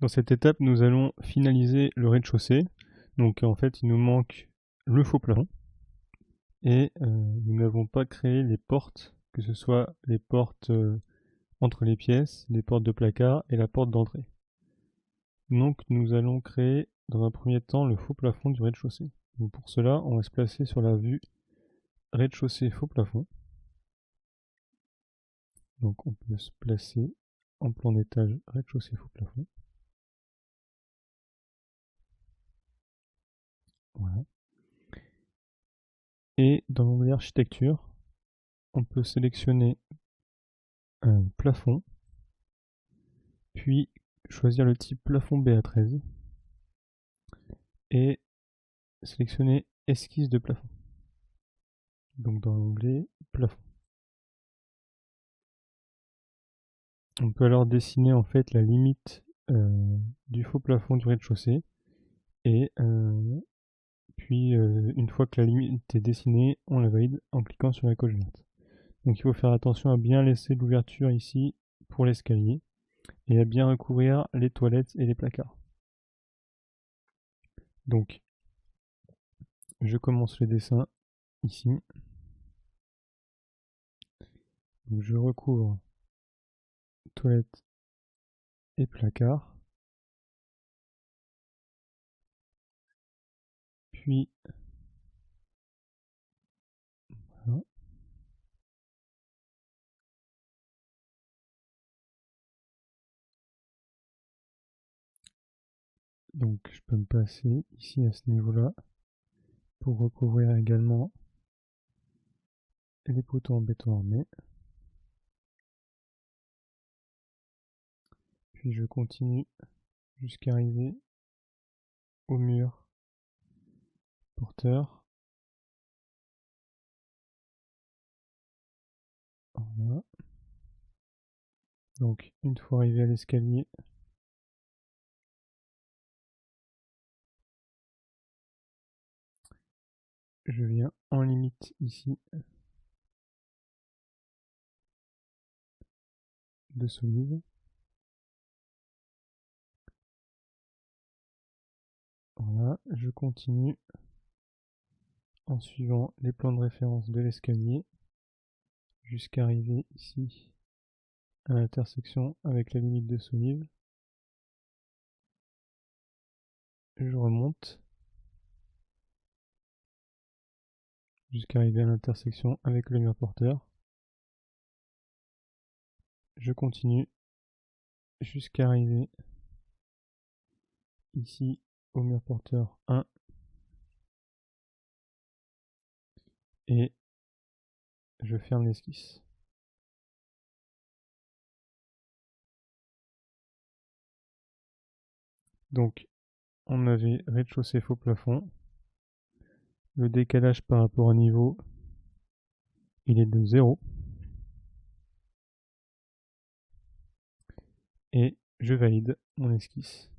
Dans cette étape, nous allons finaliser le rez-de-chaussée. Donc en fait, il nous manque le faux plafond et nous n'avons pas créé les portes, que ce soit les portes entre les pièces, les portes de placard et la porte d'entrée. Donc nous allons créer dans un premier temps le faux plafond du rez-de-chaussée. Donc pour cela, on va se placer sur la vue rez-de-chaussée faux plafond. Donc on peut se placer en plan d'étage rez-de-chaussée faux plafond. Voilà. Et dans l'onglet architecture, on peut sélectionner un plafond, puis choisir le type plafond BA13 et sélectionner esquisse de plafond. Donc dans l'onglet plafond. On peut alors dessiner en fait la limite du faux plafond du rez-de-chaussée et puis une fois que la limite est dessinée, on la valide en cliquant sur la coche verte. Donc il faut faire attention à bien laisser l'ouverture ici pour l'escalier et à bien recouvrir les toilettes et les placards. Donc je commence le dessin ici. Donc je recouvre toilettes et placards. Puis voilà. Donc je peux me passer ici à ce niveau-là pour recouvrir également les poteaux en béton armé. Puis je continue jusqu'à arriver au mur porteur. Voilà. Donc une fois arrivé à l'escalier, je viens en limite ici de solive. Voilà, je continue en suivant les plans de référence de l'escalier jusqu'à arriver ici à l'intersection avec la limite de solive. Je remonte jusqu'à arriver à l'intersection avec le mur porteur. Je continue jusqu'à arriver ici au mur porteur 1 et je ferme l'esquisse. Donc on avait rez-de-chaussée faux plafond. Le décalage par rapport au niveau, il est de 0. Et je valide mon esquisse.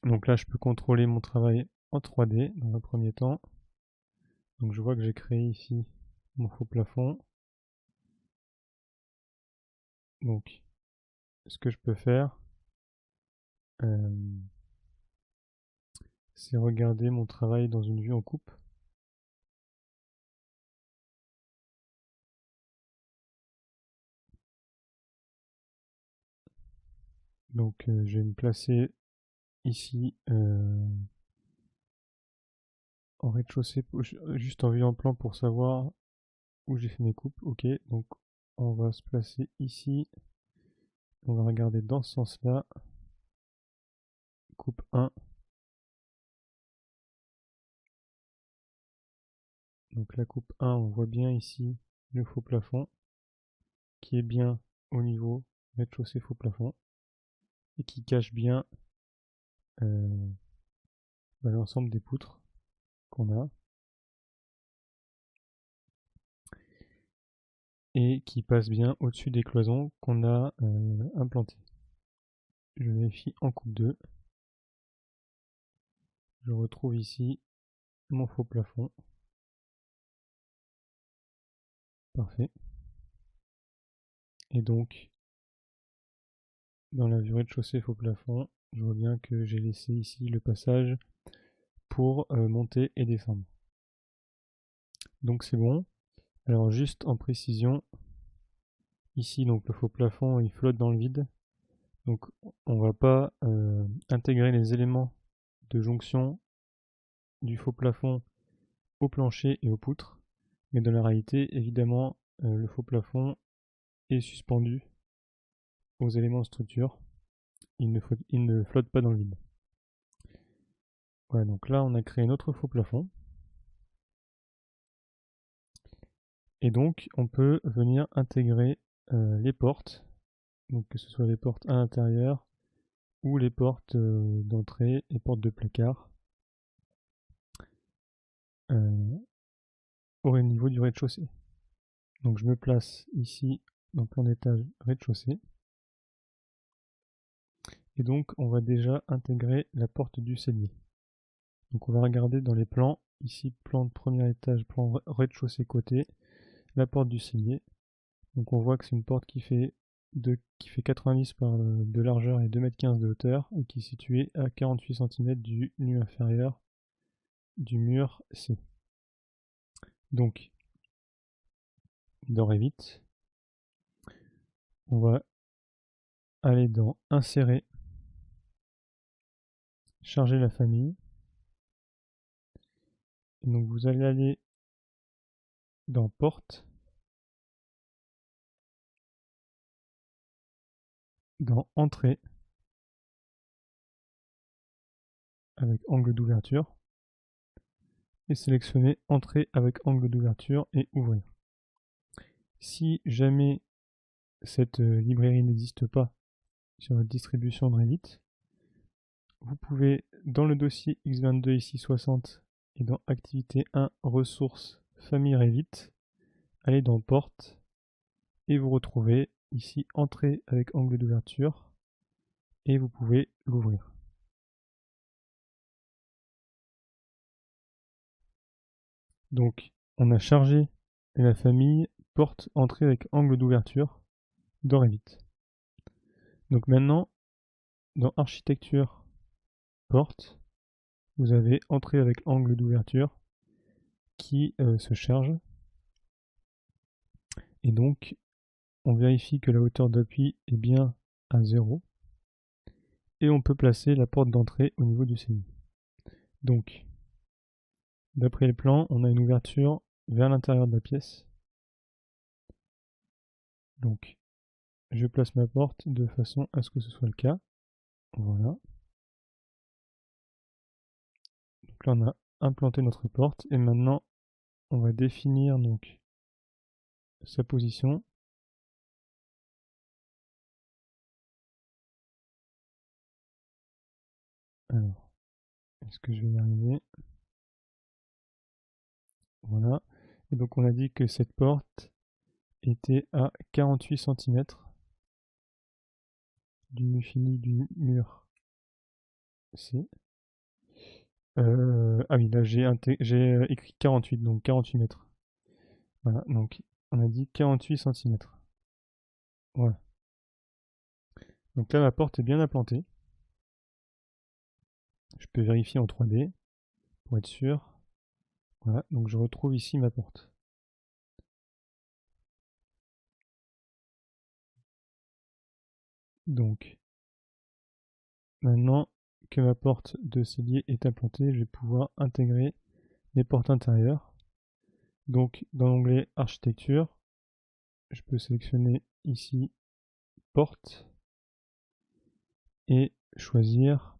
Donc là, je peux contrôler mon travail en 3D dans un premier temps. Donc je vois que j'ai créé ici mon faux plafond. Donc ce que je peux faire, c'est regarder mon travail dans une vue en coupe. Donc je vais me placer ici en rez-de-chaussée, juste en vue en plan pour savoir où j'ai fait mes coupes. Ok, donc on va se placer ici. On va regarder dans ce sens-là. Coupe 1. Donc la coupe 1, on voit bien ici le faux plafond qui est bien au niveau rez-de-chaussée faux plafond et qui cache bien l'ensemble des poutres qu'on a et qui passe bien au-dessus des cloisons qu'on a implantées. Je vérifie en coupe 2. Je retrouve ici mon faux plafond. Parfait. Et donc dans la vue rez-de-chaussée faux plafond, je vois bien que j'ai laissé ici le passage pour monter et descendre. Donc c'est bon. Alors juste en précision, ici donc le faux plafond il flotte dans le vide. Donc on va pas intégrer les éléments de jonction du faux plafond au plancher et aux poutres. Mais dans la réalité, évidemment, le faux plafond est suspendu aux éléments de structure. Il ne flotte pas dans le vide. Voilà, donc là on a créé notre faux plafond. Et donc on peut venir intégrer les portes, donc que ce soit les portes à l'intérieur ou les portes d'entrée et portes de placard au niveau du rez-de-chaussée. Donc je me place ici dans le plan d'étage rez-de-chaussée. Et donc on va déjà intégrer la porte du cellier. Donc on va regarder dans les plans, ici plan de premier étage, plan rez-de-chaussée côté, la porte du cellier. Donc on voit que c'est une porte qui fait 90 de largeur et 2,15 m de hauteur et qui est située à 48 cm du nu inférieur du mur C. Donc dans Revit, on va aller dans Insérer, Charger la famille. Et donc vous allez aller dans Porte, dans Entrée, avec angle d'ouverture, et sélectionner Entrée avec angle d'ouverture et Ouvrir. Si jamais cette librairie n'existe pas sur votre distribution de Revit, vous pouvez, dans le dossier X22 ici 60 et dans Activité 1, Ressources, Famille Revit, aller dans Porte et vous retrouvez ici Entrée avec angle d'ouverture et vous pouvez l'ouvrir. Donc on a chargé la famille Porte, Entrée avec angle d'ouverture dans Revit. Donc maintenant, dans Architecture, Porte, vous avez Entrée avec angle d'ouverture qui se charge. Et donc, on vérifie que la hauteur d'appui est bien à 0. Et on peut placer la porte d'entrée au niveau du cellier. Donc, d'après le plan, on a une ouverture vers l'intérieur de la pièce. Donc, je place ma porte de façon à ce que ce soit le cas. Voilà. Donc là, on a implanté notre porte. Et maintenant, on va définir donc sa position. Alors, est-ce que je vais y arriver? Voilà. Et donc, on a dit que cette porte était à 48 cm du fini du mur C. Ah oui, là j'ai écrit 48, donc 48 mètres. Voilà, donc on a dit 48 cm. Voilà. Donc là la porte est bien implantée. Je peux vérifier en 3D pour être sûr. Voilà, donc je retrouve ici ma porte. Donc maintenant que ma porte de cellier est implantée, je vais pouvoir intégrer les portes intérieures. Donc dans l'onglet Architecture, je peux sélectionner ici Porte et choisir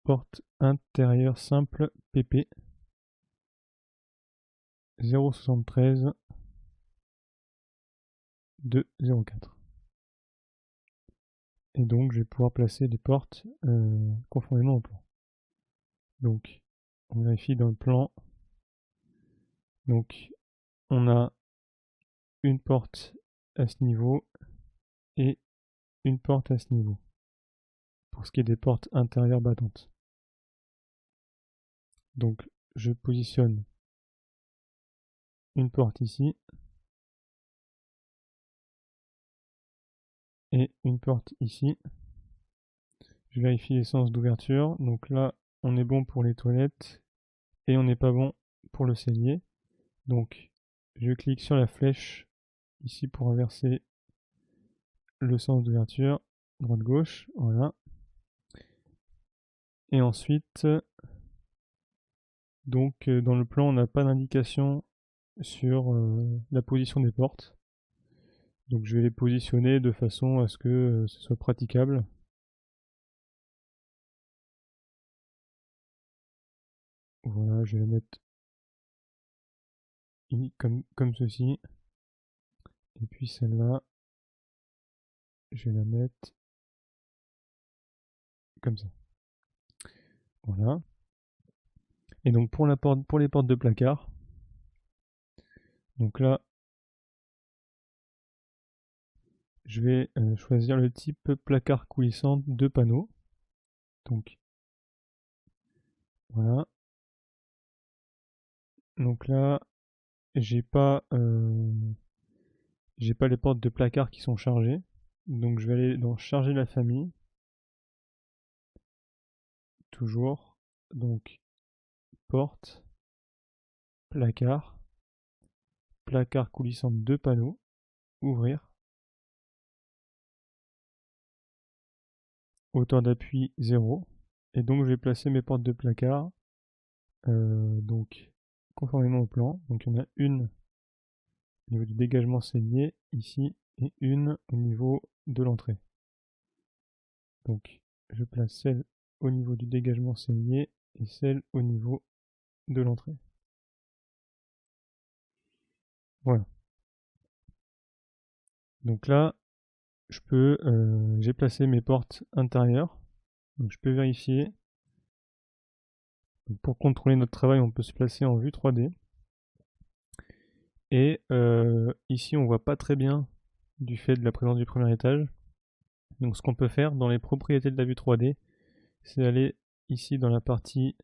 Porte intérieure simple PP 073 204. Et donc je vais pouvoir placer les portes conformément au plan. Donc on vérifie dans le plan. Donc on a une porte à ce niveau et une porte à ce niveau pour ce qui est des portes intérieures battantes. Donc je positionne une porte ici et une porte ici. Je vérifie les sens d'ouverture. Donc là, on est bon pour les toilettes et on n'est pas bon pour le cellier. Donc, je clique sur la flèche ici pour inverser le sens d'ouverture, droite-gauche, voilà. Et ensuite, donc dans le plan, on n'a pas d'indication sur la position des portes. Donc je vais les positionner de façon à ce que ce soit praticable. Voilà, je vais la mettre comme ceci. Et puis celle-là, je vais la mettre comme ça. Voilà. Et donc pour les portes de placard, donc là, je vais choisir le type placard coulissant de panneaux. Donc voilà. Donc là, j'ai pas les portes de placard qui sont chargées. Donc je vais aller dans charger la famille. Toujours. Donc porte, placard, placard coulissant de 2 panneaux, ouvrir. Hauteur d'appui 0. Et donc je vais placer mes portes de placard donc conformément au plan. Donc il y en a une au niveau du dégagement cellier ici et une au niveau de l'entrée. Donc je place celle au niveau du dégagement cellier et celle au niveau de l'entrée. Voilà. Donc là, j'ai placé mes portes intérieures. Donc je peux vérifier. Donc pour contrôler notre travail, on peut se placer en vue 3D. Et ici, on voit pas très bien du fait de la présence du premier étage. Donc ce qu'on peut faire dans les propriétés de la vue 3D, c'est aller ici dans la partie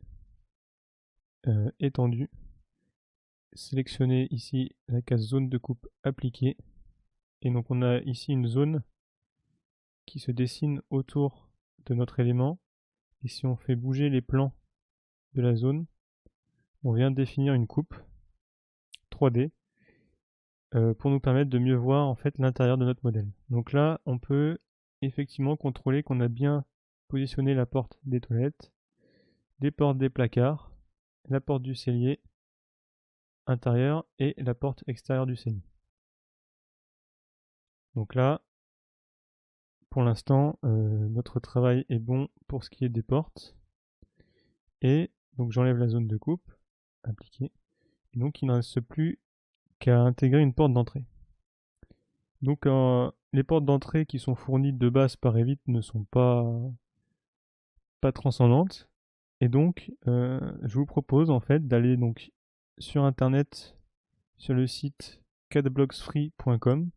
étendue, sélectionner ici la case zone de coupe appliquée. Et donc on a ici une zone qui se dessine autour de notre élément. Et si on fait bouger les plans de la zone, on vient définir une coupe 3D pour nous permettre de mieux voir en fait l'intérieur de notre modèle. Donc là, on peut effectivement contrôler qu'on a bien positionné la porte des toilettes, les portes des placards, la porte du cellier intérieur et la porte extérieure du cellier. Donc là, pour l'instant, notre travail est bon pour ce qui est des portes. Et donc j'enlève la zone de coupe, appliquée. Et donc il ne reste plus qu'à intégrer une porte d'entrée. Donc les portes d'entrée qui sont fournies de base par Revit ne sont pas transcendantes. Et donc je vous propose en fait d'aller donc sur internet, sur le site cadblocksfree.com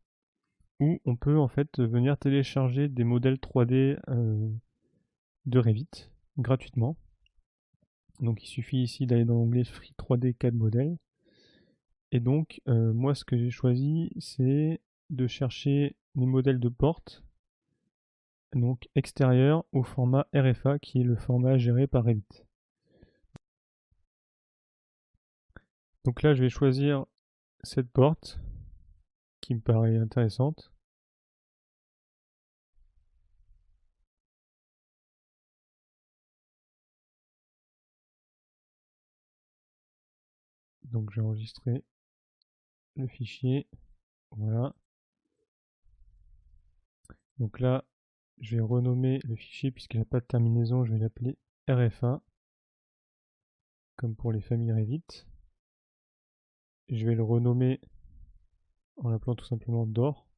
où on peut en fait venir télécharger des modèles 3D de Revit gratuitement. Donc il suffit ici d'aller dans l'onglet Free 3D CAD Model. Et donc moi ce que j'ai choisi c'est de chercher les modèles de porte donc extérieur au format RFA qui est le format géré par Revit. Donc là je vais choisir cette porte qui me paraît intéressante. Donc j'ai enregistré le fichier. Voilà. Donc là, je vais renommer le fichier puisqu'il n'a pas de terminaison, je vais l'appeler RFA, comme pour les familles Revit. Je vais le renommer en l'appelant tout simplement DOR,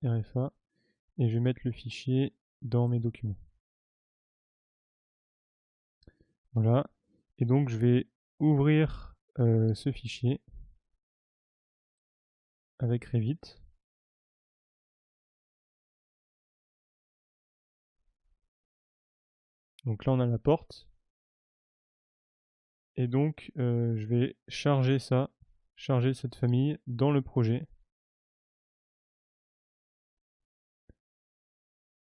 RFA, et je vais mettre le fichier dans mes documents. Voilà. Et donc je vais ouvrir ce fichier avec Revit. Donc là on a la porte. Et donc je vais charger cette famille dans le projet.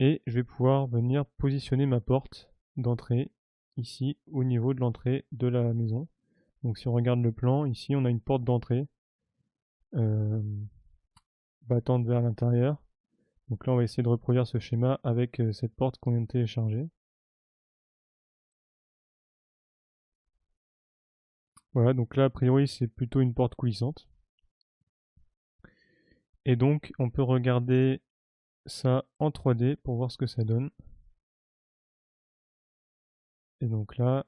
et je vais pouvoir venir positionner ma porte d'entrée ici au niveau de l'entrée de la maison. Donc si on regarde le plan, ici on a une porte d'entrée battante vers l'intérieur. Donc là on va essayer de reproduire ce schéma avec cette porte qu'on vient de télécharger. Voilà, donc là a priori c'est plutôt une porte coulissante. Et donc on peut regarder ça en 3D pour voir ce que ça donne. Et donc là,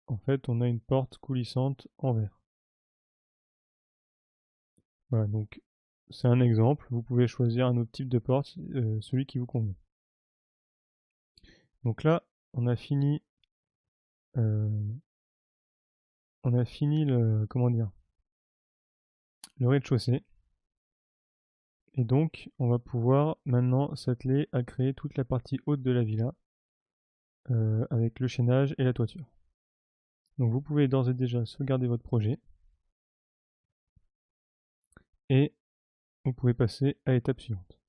en fait, on a une porte coulissante en verre. Voilà, donc c'est un exemple. Vous pouvez choisir un autre type de porte, celui qui vous convient. Donc là, on a fini, le, comment dire, le rez-de-chaussée. Et donc, on va pouvoir maintenant s'atteler à créer toute la partie haute de la villa avec le chaînage et la toiture. Donc vous pouvez d'ores et déjà sauvegarder votre projet et vous pouvez passer à l'étape suivante.